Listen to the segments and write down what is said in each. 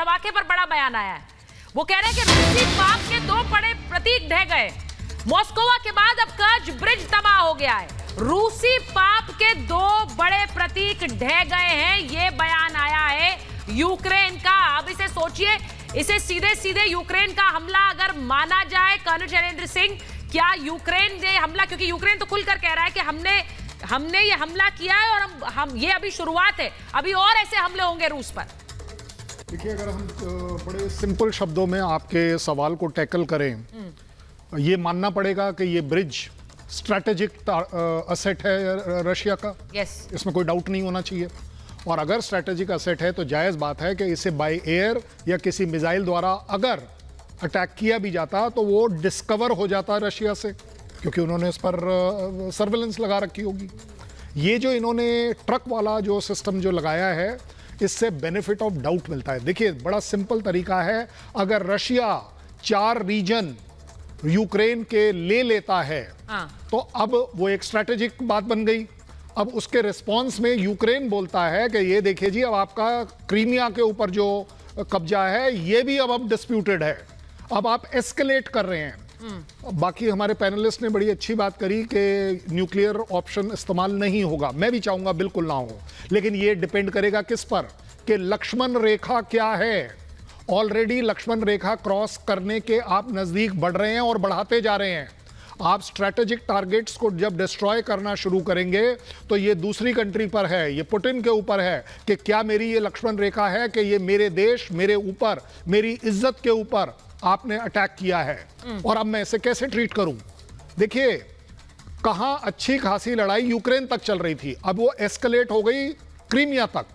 धमाके पर बड़ा बयान आया है। वो कह रहे हैं कि रूसी पाप के 2 बड़े प्रतीक ढह गए। मॉस्कोवा के बाद अब कर्ज ब्रिज तबाह हो गया है। रूसी पाप के 2 बड़े प्रतीक ढह गए हैं, ये बयान आया है यूक्रेन का। अब इसे सोचिए, इसे सीधे सीधे यूक्रेन का हमला अगर माना जाए, कर्नल शैलेंद्र सिंह, क्या यूक्रेन ने हमला, क्योंकि यूक्रेन तो खुलकर कह रहा है कि हमने ये हमला किया है और हम ये अभी शुरुआत है, अभी और ऐसे हमले होंगे रूस पर। देखिए, अगर हम बड़े सिंपल शब्दों में आपके सवाल को टैकल करें, ये मानना पड़ेगा कि ये ब्रिज स्ट्रैटेजिक असेट है रशिया का। यस, इसमें कोई डाउट नहीं होना चाहिए। और अगर स्ट्रैटेजिक असेट है तो जायज़ बात है कि इसे बाय एयर या किसी मिसाइल द्वारा अगर अटैक किया भी जाता तो वो डिस्कवर हो जाता रशिया से, क्योंकि उन्होंने इस पर सर्वेलेंस लगा रखी होगी। ये जो इन्होंने ट्रक वाला जो सिस्टम जो लगाया है, इससे बेनिफिट ऑफ डाउट मिलता है। देखिए, बड़ा सिंपल तरीका है, अगर रशिया 4 रीजन यूक्रेन के ले लेता है तो अब वो एक स्ट्रैटेजिक बात बन गई। अब उसके रिस्पॉन्स में यूक्रेन बोलता है कि ये देखिए जी, अब आपका क्रीमिया के ऊपर जो कब्जा है ये भी अब डिस्प्यूटेड है, अब आप एस्केलेट कर रहे हैं। बाकी हमारे पैनलिस्ट ने बड़ी अच्छी बात करी कि न्यूक्लियर ऑप्शन इस्तेमाल नहीं होगा। मैं भी चाहूंगा बिल्कुल ना हो, लेकिन ये डिपेंड करेगा किस पर, कि लक्ष्मण रेखा क्या है। ऑलरेडी लक्ष्मण रेखा क्रॉस करने के आप नजदीक बढ़ रहे हैं और बढ़ाते जा रहे हैं। आप स्ट्रैटेजिक टारगेट्स को जब डिस्ट्रॉय करना शुरू करेंगे तो ये दूसरी कंट्री पर है, ये पुतिन के ऊपर है कि क्या मेरी ये लक्ष्मण रेखा है कि ये मेरे देश, मेरे ऊपर, मेरी इज्जत के ऊपर आपने अटैक किया है और अब मैं इसे कैसे ट्रीट करूं। देखिए, कहां अच्छी खासी लड़ाई यूक्रेन तक चल रही थी, अब वो एस्केलेट हो गई क्रीमिया तक,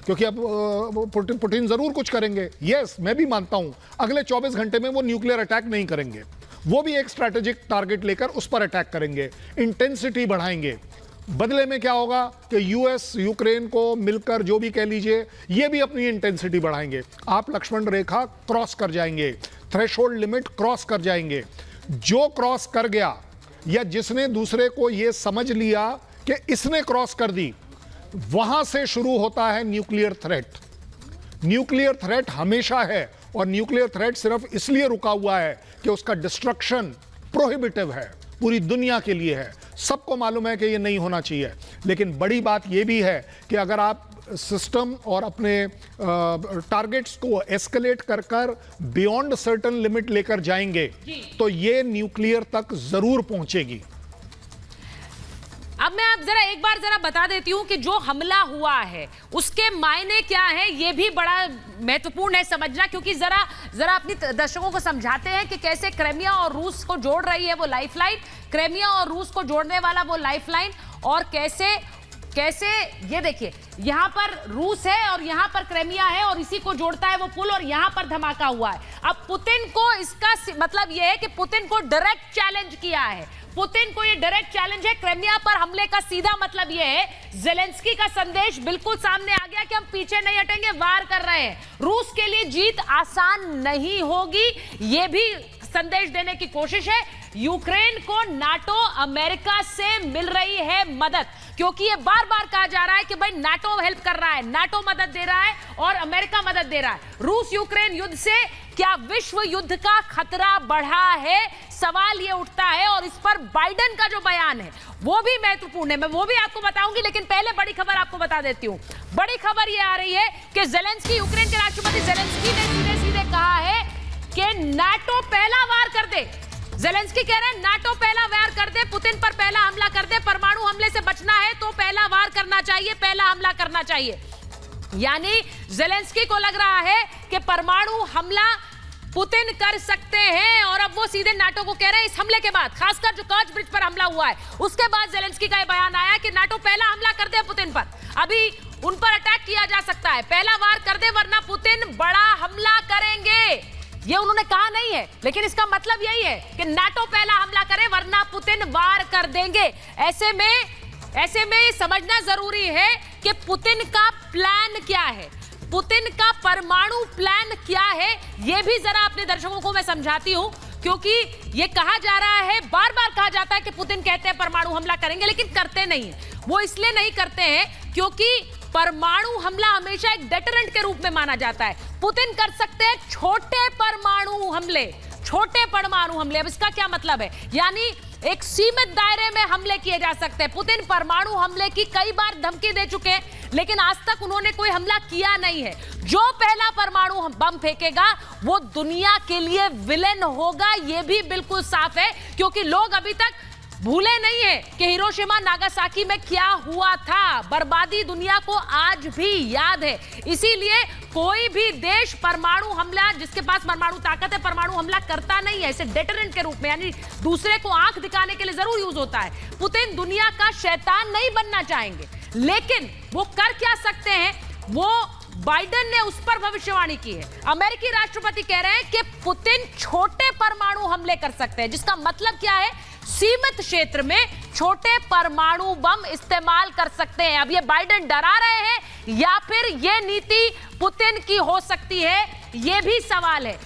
क्योंकि अब पुतिन जरूर कुछ करेंगे। यस, मैं भी मानता हूं अगले 24 घंटे में वो न्यूक्लियर अटैक नहीं करेंगे, वो भी एक स्ट्रैटेजिक टारगेट लेकर उस पर अटैक करेंगे, इंटेंसिटी बढ़ाएंगे। बदले में क्या होगा कि यूएस यूक्रेन को मिलकर जो भी कह लीजिए, ये भी अपनी इंटेंसिटी बढ़ाएंगे। आप लक्ष्मण रेखा क्रॉस कर जाएंगे, थ्रेशोल्ड लिमिट क्रॉस कर जाएंगे। जो क्रॉस कर गया या जिसने दूसरे को ये समझ लिया कि इसने क्रॉस कर दी, वहां से शुरू होता है न्यूक्लियर थ्रेट। न्यूक्लियर थ्रेट हमेशा है, और न्यूक्लियर थ्रेट सिर्फ इसलिए रुका हुआ है कि उसका डिस्ट्रक्शन प्रोहिबिटिव है, पूरी दुनिया के लिए है। सबको मालूम है कि ये नहीं होना चाहिए, लेकिन बड़ी बात ये भी है कि अगर आप सिस्टम और अपने टारगेट्स को एस्केलेट कर कर बियॉन्ड सर्टेन लिमिट लेकर जाएंगे तो ये न्यूक्लियर तक जरूर पहुंचेगी। अब मैं आप एक बार बता देती हूं कि जो हमला हुआ है उसके मायने क्या है, ये भी बड़ा महत्वपूर्ण है समझना, क्योंकि जरा अपनी दर्शकों को समझाते हैं कि कैसे क्रीमिया और रूस को जोड़ रही है वो लाइफलाइन, क्रीमिया और रूस को जोड़ने वाला वो लाइफलाइन, और कैसे ये देखिए, यहां पर रूस है और यहां पर क्रीमिया है और इसी को जोड़ता है वो पुल, और यहां पर धमाका हुआ है। अब पुतिन को इसका मतलब यह है कि पुतिन को डायरेक्ट चैलेंज किया है, पुतिन को ये डायरेक्ट चैलेंज है। क्रीमिया पर हमले का सीधा मतलब यह है, जेलेंस्की का संदेश बिल्कुल सामने आ गया कि हम पीछे नहीं हटेंगे, वार कर रहे हैं। रूस के लिए जीत आसान नहीं होगी, ये भी संदेश देने की कोशिश है। यूक्रेन को नाटो अमेरिका से मिल रही है मदद, क्योंकि ये बार बार कहा जा रहा है कि भाई नाटो हेल्प कर रहा है, नाटो मदद दे रहा है और अमेरिका मदद दे रहा है। रूस यूक्रेन युद्ध से क्या विश्व युद्ध का खतरा बढ़ा है, सवाल ये उठता है, और इस पर बाइडेन का जो बयान है वो भी महत्वपूर्ण है, मैं वो भी आपको बताऊंगी। लेकिन पहले बड़ी खबर आपको बता देती हूं। बड़ी खबर ये आ रही है कि जेलेंस्की, यूक्रेन के राष्ट्रपति जेलेंस्की ने सीधे सीधे कहा है कि नाटो पहला वार कर दे। जेलेंस्की कह रहे हैं नाटो पहला वार कर दे, पुतिन पर पहला हमला कर दे, परमाणु हमले से बचना है तो पहला वार करना चाहिए, पहला हमला करना चाहिए। यानी जेलेंस्की को लग रहा है कि परमाणु हमला पुतिन कर सकते हैं, और अब वो सीधे नाटो को कह रहे हैं इस हमले के बाद, खासकर जो कर्ज ब्रिज पर हमला हुआ है उसके बाद जेलेंस्की का बयान आया कि नाटो पहला हमला कर दे पुतिन पर, अभी उन पर अटैक किया जा सकता है, पहला वार कर दे वरना पुतिन बड़ा हमला करेंगे। ये उन्होंने कहा नहीं है, लेकिन इसका मतलब यही है कि नाटो पहला हमला करे वरना पुतिन वार कर देंगे। ऐसे में समझना जरूरी है कि पुतिन का प्लान क्या है, पुतिन का परमाणु प्लान क्या है, यह भी जरा अपने दर्शकों को मैं समझाती हूं, क्योंकि यह कहा जा रहा है, बार बार कहा जाता है कि पुतिन कहते हैं परमाणु हमला करेंगे, लेकिन करते नहीं है। वो इसलिए नहीं करते हैं क्योंकि परमाणु हमला हमेशा एक डेटरेंट के रूप में माना जाता है। पुतिन कर सकते हैं छोटे परमाणु हमले, छोटे परमाणु हमले। अब इसका क्या मतलब है? यानी एक सीमित दायरे में हमले किए जा सकते हैं। पुतिन परमाणु हमले की कई बार धमकी दे चुके हैं, लेकिन आज तक उन्होंने कोई हमला किया नहीं है। जो पहला परमाणु बम फेंकेगा वो दुनिया के लिए विलेन होगा, ये भी बिल्कुल साफ है, क्योंकि लोग अभी तक भूले नहीं है कि हिरोशिमा नागासाकी में क्या हुआ था। बर्बादी दुनिया को आज भी याद है। इसीलिए कोई भी देश परमाणु हमला, जिसके पास परमाणु ताकत है, परमाणु हमला करता नहीं है। इसे डेटरेंट के रूप में, यानी दूसरे को आंख दिखाने के लिए जरूर यूज होता है। पुतिन दुनिया का शैतान नहीं बनना चाहेंगे, लेकिन वो कर क्या सकते हैं, वो बाइडेन ने उस पर भविष्यवाणी की है। अमेरिकी राष्ट्रपति कह रहे हैं कि पुतिन छोटे परमाणु हमले कर सकते हैं, जिसका मतलब क्या है, सीमित क्षेत्र में छोटे परमाणु बम इस्तेमाल कर सकते हैं। अब ये बाइडेन डरा रहे हैं या फिर ये नीति पुतिन की हो सकती है, ये भी सवाल है।